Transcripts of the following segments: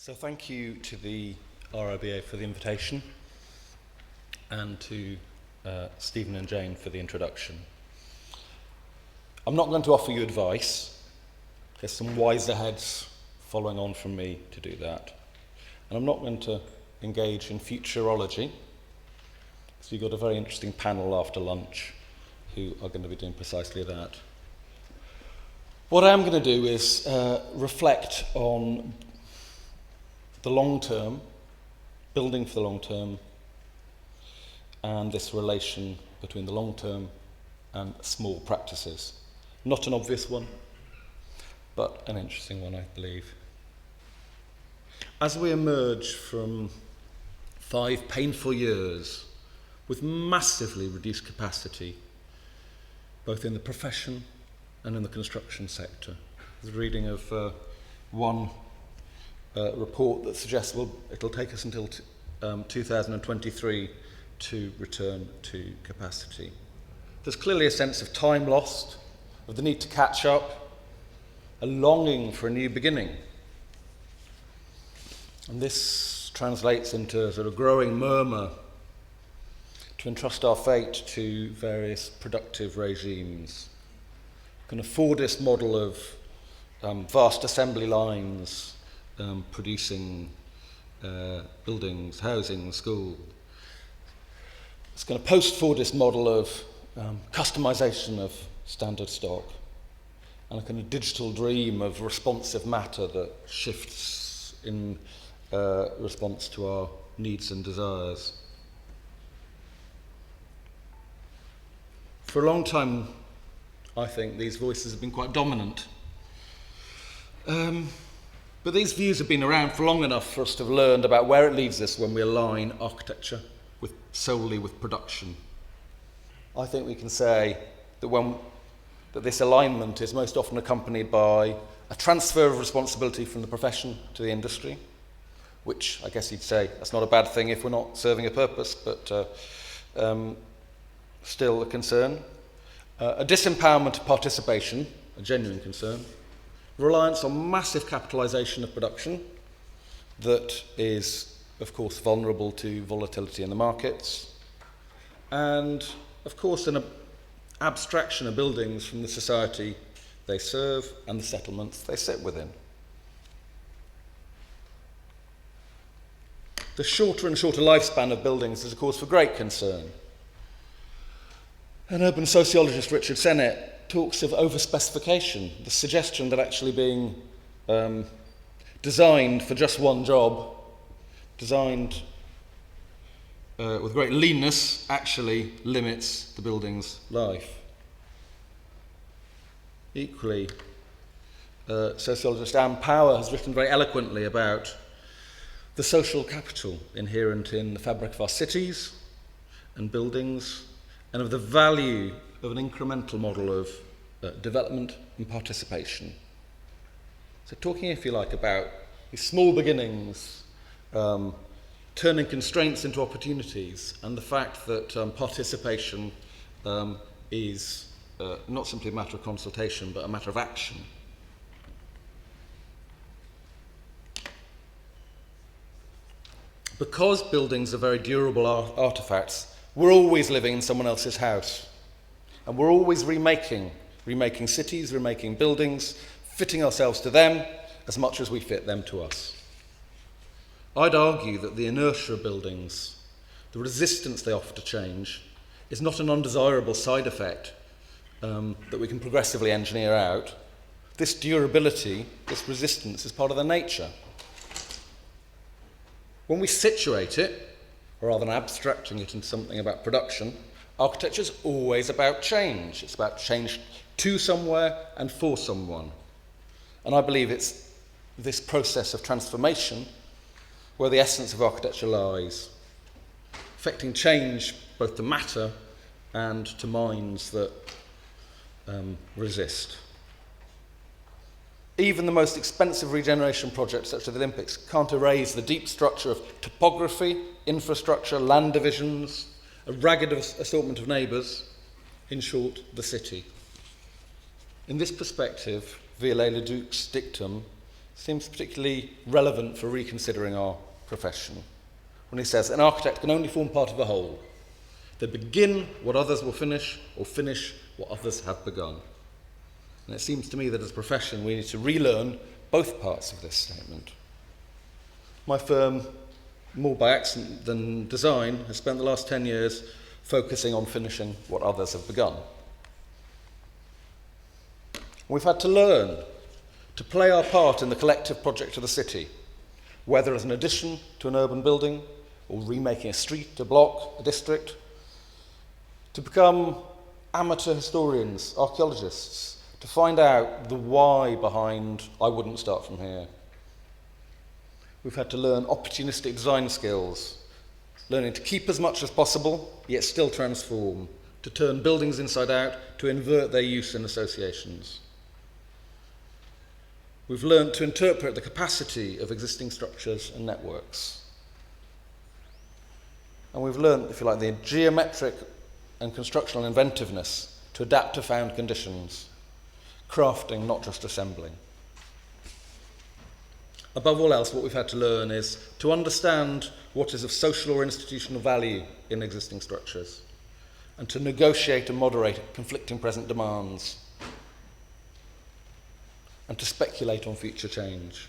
So thank you to the RIBA for the invitation and to Stephen and Jane for the introduction. I'm not going to offer you advice. There's some wiser heads following on from me to do that. And I'm not going to engage in futurology. So you've got a very interesting panel after lunch who are going to be doing precisely that. What I am going to do is reflect on the long term, building for the long term, and this relation between the long term and small practices. Not an obvious one, but an interesting one, I believe. As we emerge from 5 painful years with massively reduced capacity, both in the profession and in the construction sector, the reading of one report that suggests it'll take us until 2023 to return to capacity. There's clearly a sense of time lost, of the need to catch up, a longing for a new beginning. And this translates into a sort of growing murmur to entrust our fate to various productive regimes. Can afford this model of vast assembly lines producing buildings, housing, school. It's going to post-Fordist model of customization of standard stock and a kind of digital dream of responsive matter that shifts in response to our needs and desires. For a long time, I think these voices have been quite dominant. But these views have been around for long enough for us to have learned about where it leaves us when we align architecture solely with production. I think we can say that this alignment is most often accompanied by a transfer of responsibility from the profession to the industry, which I guess you'd say that's not a bad thing if we're not serving a purpose, but still a concern. A disempowerment of participation, a genuine concern. Reliance on massive capitalisation of production that is, of course, vulnerable to volatility in the markets. And, of course, an abstraction of buildings from the society they serve and the settlements they sit within. The shorter and shorter lifespan of buildings is a cause for great concern. And urban sociologist Richard Sennett talks of overspecification, the suggestion that actually being designed for just one job, designed with great leanness, actually limits the building's life. Equally, sociologist Anne Power has written very eloquently about the social capital inherent in the fabric of our cities and buildings, and of the value of an incremental model of development and participation. So talking, if you like, about these small beginnings, turning constraints into opportunities, and the fact that participation is not simply a matter of consultation, but a matter of action. Because buildings are very durable artefacts, we're always living in someone else's house. And we're always remaking cities, remaking buildings, fitting ourselves to them as much as we fit them to us. I'd argue that the inertia of buildings, the resistance they offer to change, is not an undesirable side effect that we can progressively engineer out. This durability, this resistance, is part of their nature. When we situate it, rather than abstracting it into something about production, architecture is always about change. It's about change to somewhere and for someone. And I believe it's this process of transformation where the essence of architecture lies, affecting change both to matter and to minds that resist. Even the most expensive regeneration projects, such as the Olympics, can't erase the deep structure of topography, infrastructure, land divisions, a ragged assortment of neighbours, in short, the city. In this perspective, Viollet-le-Duc's dictum seems particularly relevant for reconsidering our profession when he says, an architect can only form part of a whole. They begin what others will finish, or finish what others have begun. And it seems to me that as a profession we need to relearn both parts of this statement. My firm, more by accident than design, has spent the last 10 years focusing on finishing what others have begun. We've had to learn to play our part in the collective project of the city, whether as an addition to an urban building or remaking a street, a block, a district, to become amateur historians, archaeologists, to find out the why behind I wouldn't start from here. We've had to learn opportunistic design skills, learning to keep as much as possible, yet still transform, to turn buildings inside out, to invert their use in associations. We've learned to interpret the capacity of existing structures and networks. And we've learned, if you like, the geometric and constructional inventiveness to adapt to found conditions, crafting, not just assembling. Above all else, what we've had to learn is to understand what is of social or institutional value in existing structures, and to negotiate and moderate conflicting present demands, and to speculate on future change.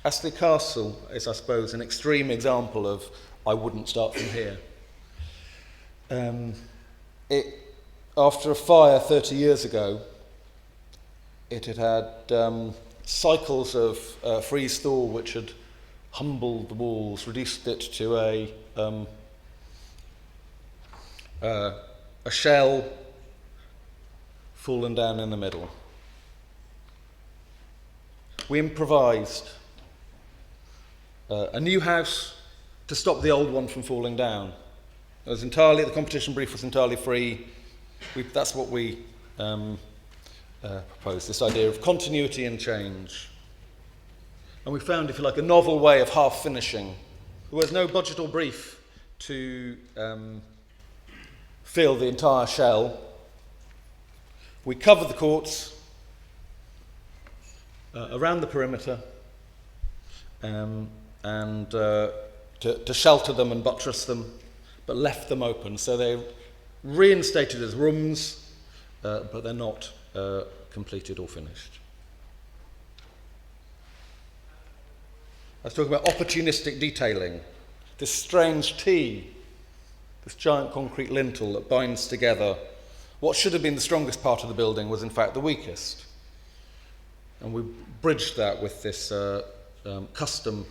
Astley Castle is, I suppose, an extreme example of I wouldn't start from here. After a fire 30 years ago, it had had cycles of freeze-thaw which had humbled the walls, reduced it to a shell fallen down in the middle. We improvised a new house to stop the old one from falling down. It was entirely, the competition brief was entirely free. That's what we proposed, this idea of continuity and change. And we found, if you like, a novel way of half finishing. There was no budget or brief to fill the entire shell. We covered the courts around the perimeter and to shelter them and buttress them, but left them open. So they're reinstated as rooms, but they're not completed or finished. I was talking about opportunistic detailing, this strange T, this giant concrete lintel that binds together what should have been the strongest part of the building was in fact the weakest. And we bridged that with this custom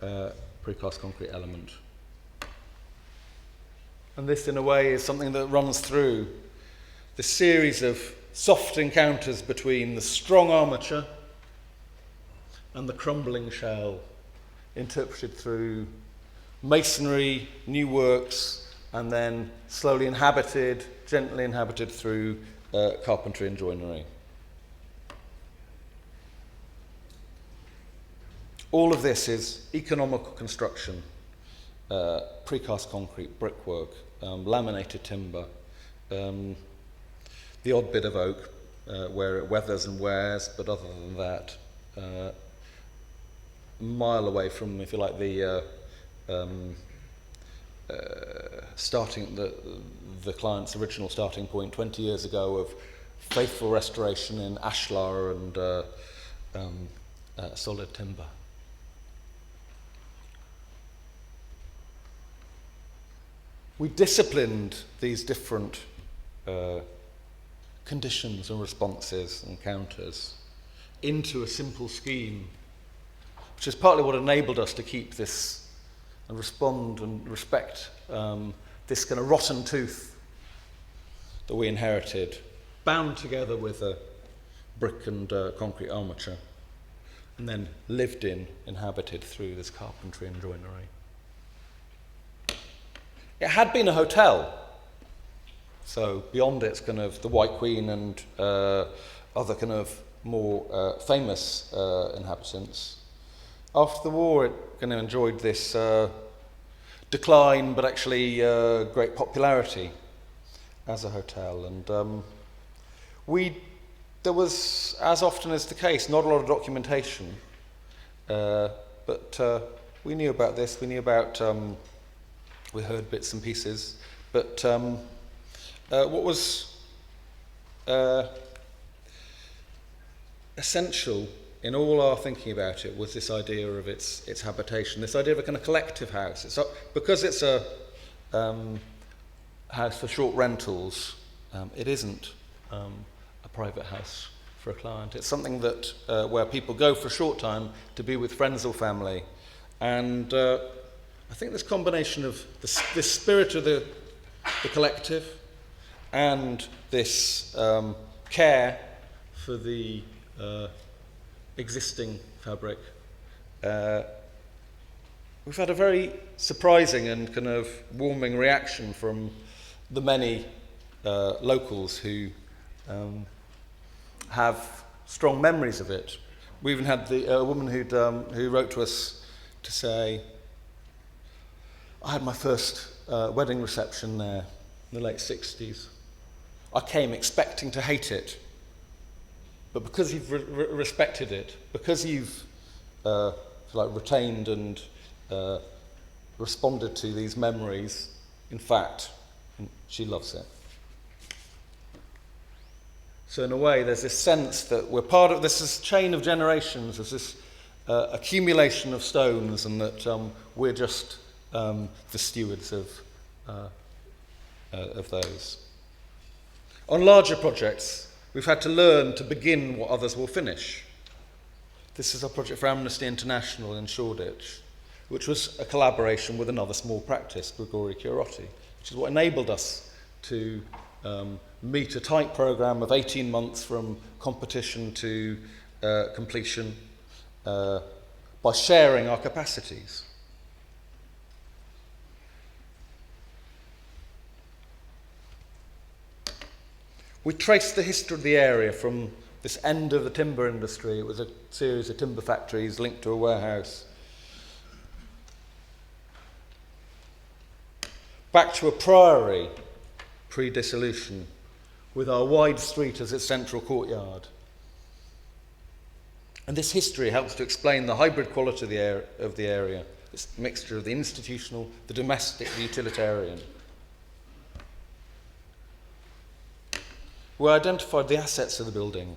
precast concrete element. And this, in a way, is something that runs through the series of soft encounters between the strong armature and the crumbling shell, interpreted through masonry, new works, and then slowly inhabited, gently inhabited through carpentry and joinery. All of this is economical construction, precast concrete, brickwork, laminated timber, the odd bit of oak where it weathers and wears, but other than that, a mile away from, if you like, the starting the client's original starting point 20 years ago of faithful restoration in ashlar and solid timber. We disciplined these different conditions and responses and counters into a simple scheme, which is partly what enabled us to keep this and respond and respect this kind of rotten tooth that we inherited, bound together with a brick and concrete armature, and then lived in, inhabited through this carpentry and joinery. It had been a hotel, so beyond its kind of the White Queen and other kind of more famous inhabitants. After the war, it kind of enjoyed this decline, but actually great popularity as a hotel. And we there was, as often is the case, not a lot of documentation, but we knew about this. We knew about, we heard bits and pieces, but what was essential in all our thinking about it was this idea of its habitation, this idea of a kind of collective house. Because it's a house for short rentals, it isn't a private house for a client. It's something that where people go for a short time to be with friends or family. And I think this combination of this spirit of the collective and this care for the existing fabric, we've had a very surprising and kind of warming reaction from the many locals who have strong memories of it. We even had a woman who wrote to us to say, I had my first wedding reception there in the late 60s. I came expecting to hate it, but because you've respected it, because you've retained and responded to these memories, in fact, she loves it. So in a way, there's this sense that we're part of this chain of generations, there's this accumulation of stones, and that we're just the stewards of those. On larger projects, we've had to learn to begin what others will finish. This is a project for Amnesty International in Shoreditch, which was a collaboration with another small practice, Guerrilla, which is what enabled us to meet a tight programme of 18 months from competition to completion by sharing our capacities. We traced the history of the area from this end of the timber industry. It was a series of timber factories linked to a warehouse, back to a priory pre-dissolution, with our wide street as its central courtyard. And this history helps to explain the hybrid quality of the area, this mixture of the institutional, the domestic, the utilitarian. We identified the assets of the building.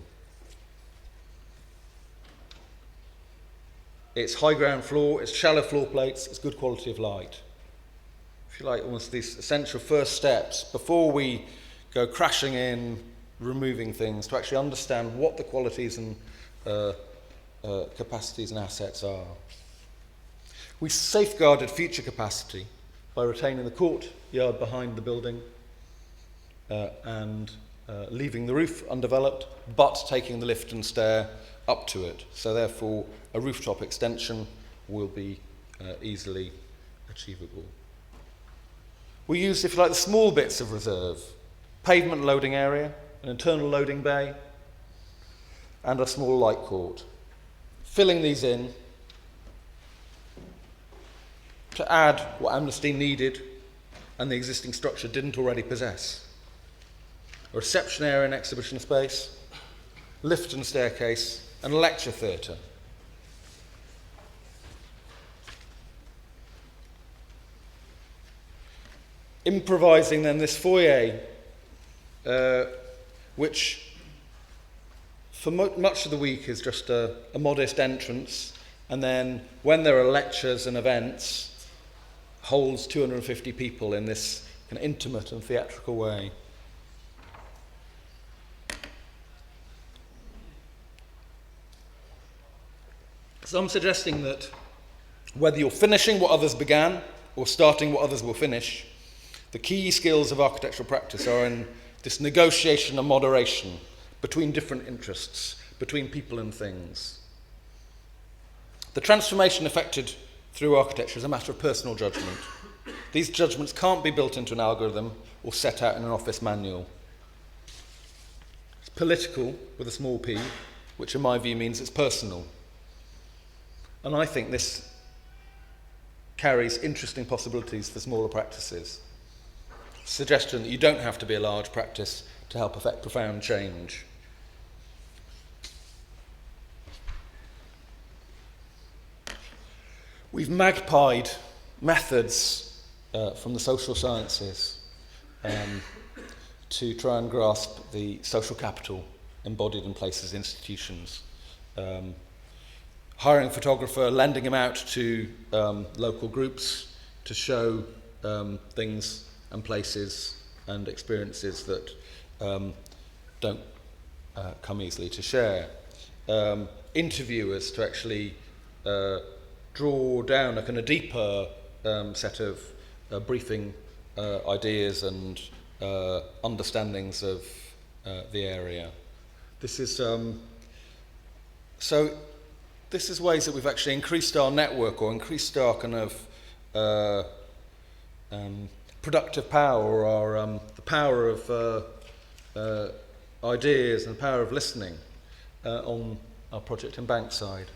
Its high ground floor, its shallow floor plates, its good quality of light. If you like, almost these essential first steps before we go crashing in, removing things, to actually understand what the qualities and capacities and assets are. We safeguarded future capacity by retaining the courtyard behind the building and leaving the roof undeveloped, but taking the lift and stair up to it. So therefore, a rooftop extension will be easily achievable. We used, if you like, the small bits of reserve: pavement loading area, an internal loading bay, and a small light court. Filling these in to add what Amnesty needed and the existing structure didn't already possess. A reception area and exhibition space, lift and staircase, and a lecture theatre. Improvising then this foyer, which for much of the week is just a modest entrance, and then when there are lectures and events, holds 250 people in this kind of intimate and theatrical way. So I'm suggesting that whether you're finishing what others began or starting what others will finish, the key skills of architectural practice are in this negotiation and moderation between different interests, between people and things. The transformation effected through architecture is a matter of personal judgment. These judgments can't be built into an algorithm or set out in an office manual. It's political with a small p, which in my view means it's personal. And I think this carries interesting possibilities for smaller practices. Suggestion that you don't have to be a large practice to help effect profound change. We've magpied methods from the social sciences to try and grasp the social capital embodied in places, institutions. Hiring a photographer, lending him out to local groups to show things and places and experiences that don't come easily to share. Interviewers to actually draw down a kind of deeper set of briefing ideas and understandings of the area. This is this is ways that we've actually increased our network or increased our kind of productive power, or our the power of ideas and the power of listening on our project in Bankside.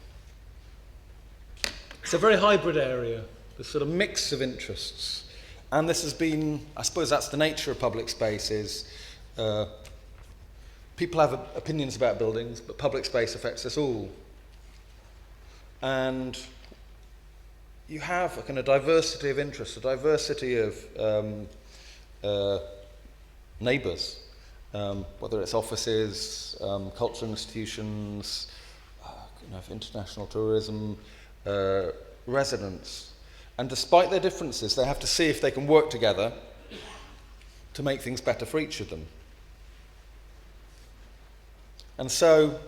It's a very hybrid area, this sort of mix of interests. And this has been, I suppose that's the nature of public spaces. People have opinions about buildings, but public space affects us all. And you have a kind of diversity of interests, a diversity of neighbours, whether it's offices, cultural institutions, international tourism, residents. And despite their differences, they have to see if they can work together to make things better for each of them. And so,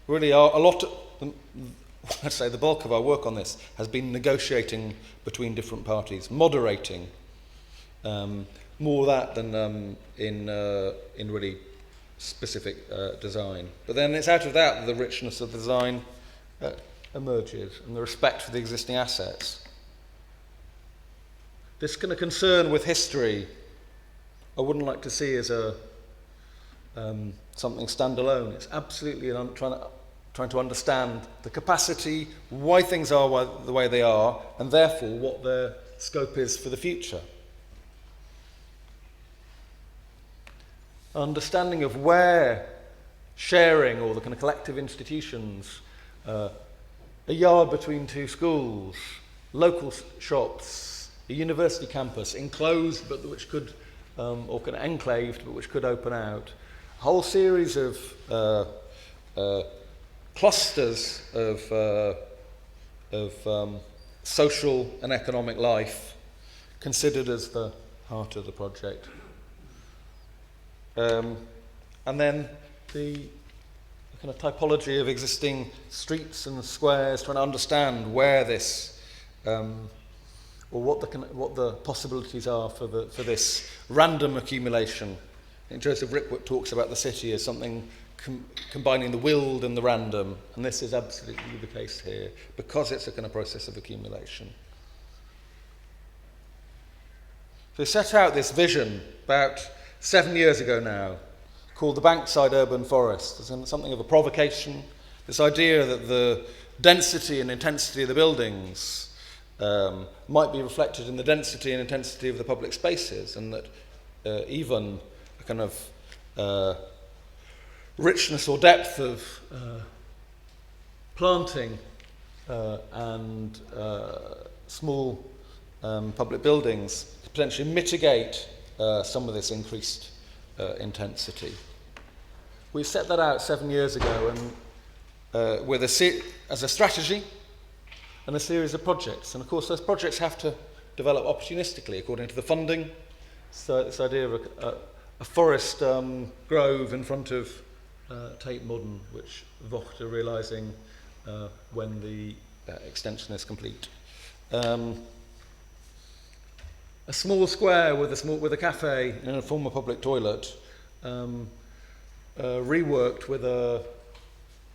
really, I'd say the bulk of our work on this has been negotiating between different parties, moderating, more that than in really specific design. But then it's out of that the richness of the design emerges, and the respect for the existing assets. This kind of concern with history, I wouldn't like to see as a something standalone. It's absolutely trying to understand the capacity, why things are the way they are, and therefore what their scope is for the future. Understanding of where sharing, or the kind of collective institutions, a yard between two schools, local shops, a university campus, enclosed but which could, or kind of enclaved but which could open out, a whole series of clusters of social and economic life considered as the heart of the project. And then the kind of typology of existing streets and squares, trying to understand where this, or what the possibilities are for this random accumulation. I think Joseph Rickwood talks about the city as something combining the willed and the random, and this is absolutely the case here, because it's a kind of process of accumulation. So we set out this vision about 7 years ago now, called the Bankside Urban Forest. There's something of a provocation, this idea that the density and intensity of the buildings might be reflected in the density and intensity of the public spaces, and that even a kind of richness or depth of planting and small public buildings could potentially mitigate some of this increased intensity. We set that out 7 years ago, and with as a strategy and a series of projects. And of course, those projects have to develop opportunistically according to the funding. So this idea of a forest grove in front of Tate Modern, which Vocht are realising when the extension is complete. A small square with a cafe and a former public toilet, reworked with a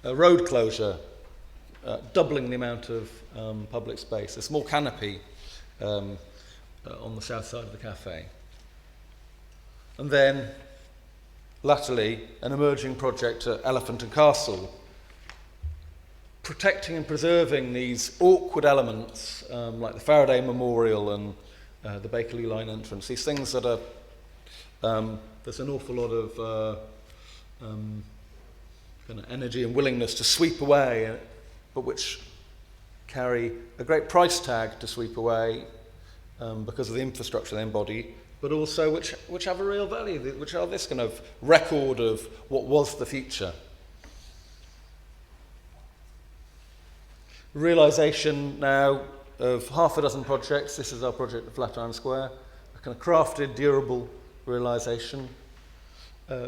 road closure, doubling the amount of public space, a small canopy on the south side of the cafe. And then, latterly, an emerging project at Elephant and Castle, protecting and preserving these awkward elements, like the Faraday Memorial and the Bakerloo Line entrance, these things that are, there's an awful lot of kind of energy and willingness to sweep away, but which carry a great price tag to sweep away because of the infrastructure they embody, but also which have a real value, which are this kind of record of what was the future. Realisation now of half a dozen projects. This is our project at Flatiron Square, a kind of crafted, durable realisation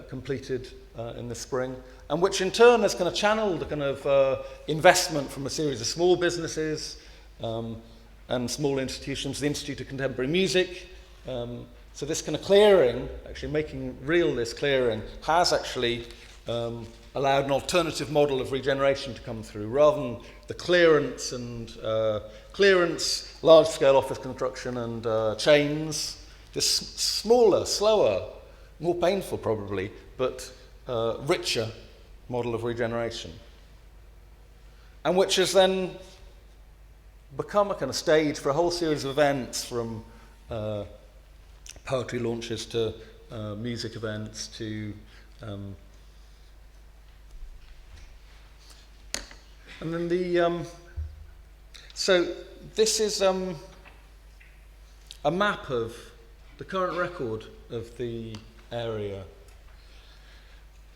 completed in the spring, and which in turn has kind of channeled a kind of investment from a series of small businesses and small institutions, the Institute of Contemporary Music. So this kind of clearing, actually making real this clearing, has actually allowed an alternative model of regeneration to come through, rather than the clearance, large-scale office construction and chains. This smaller, slower, more painful probably, but richer model of regeneration. And which has then become a kind of stage for a whole series of events, from poetry launches to music events to and then so this is a map of the current record of the area.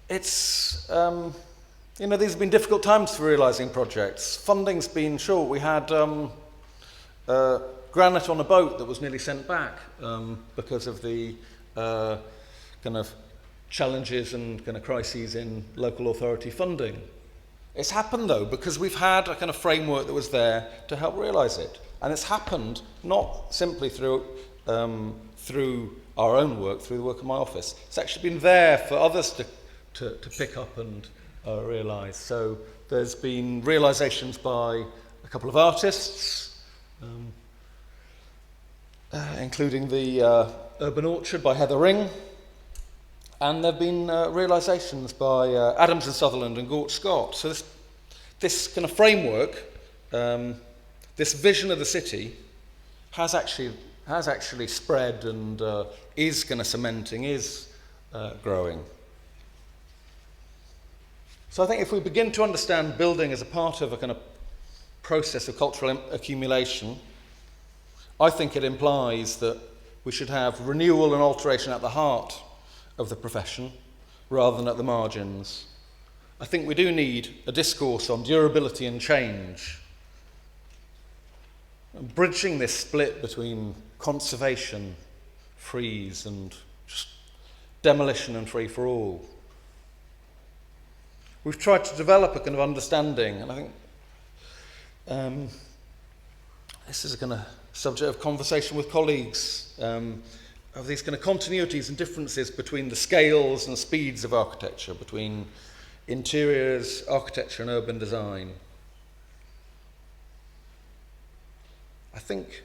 It's these have been difficult times for realising projects. Funding's been short. We had granite on a boat that was nearly sent back because of the kind of challenges and kind of crises in local authority funding. It's happened though because we've had a kind of framework that was there to help realise it, and it's happened not simply through our own work, through the work of my office. It's actually been there for others to pick up and realise. So there's been realisations by a couple of artists, including the Urban Orchard by Heather Ring, and there have been realisations by Adams and Sutherland and Gort Scott. So this kind of framework, this vision of the city, has actually spread and is kind of cementing, is growing. So I think if we begin to understand building as a part of a kind of process of cultural accumulation, I think it implies that we should have renewal and alteration at the heart of the profession rather than at the margins. I think we do need a discourse on durability and change, and bridging this split between conservation, freeze, and just demolition and free for all. We've tried to develop a kind of understanding, and I think this is a kind of subject of conversation with colleagues, of these kind of continuities and differences between the scales and speeds of architecture, between interiors, architecture and urban design. I think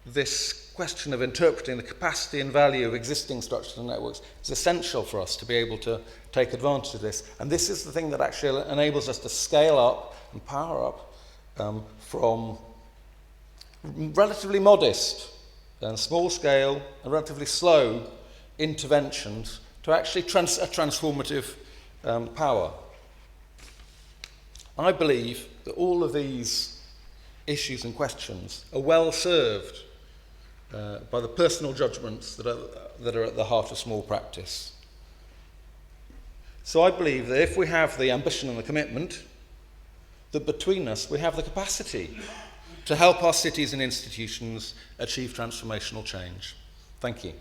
this question of interpreting the capacity and value of existing structures and networks is essential for us to be able to take advantage of this. And this is the thing that actually enables us to scale up and power up from relatively modest and small scale and relatively slow interventions to actually a transformative power. I believe that all of these issues and questions are well served by the personal judgments that are at the heart of small practice. So I believe that if we have the ambition and the commitment, that between us we have the capacity to help our cities and institutions achieve transformational change. Thank you.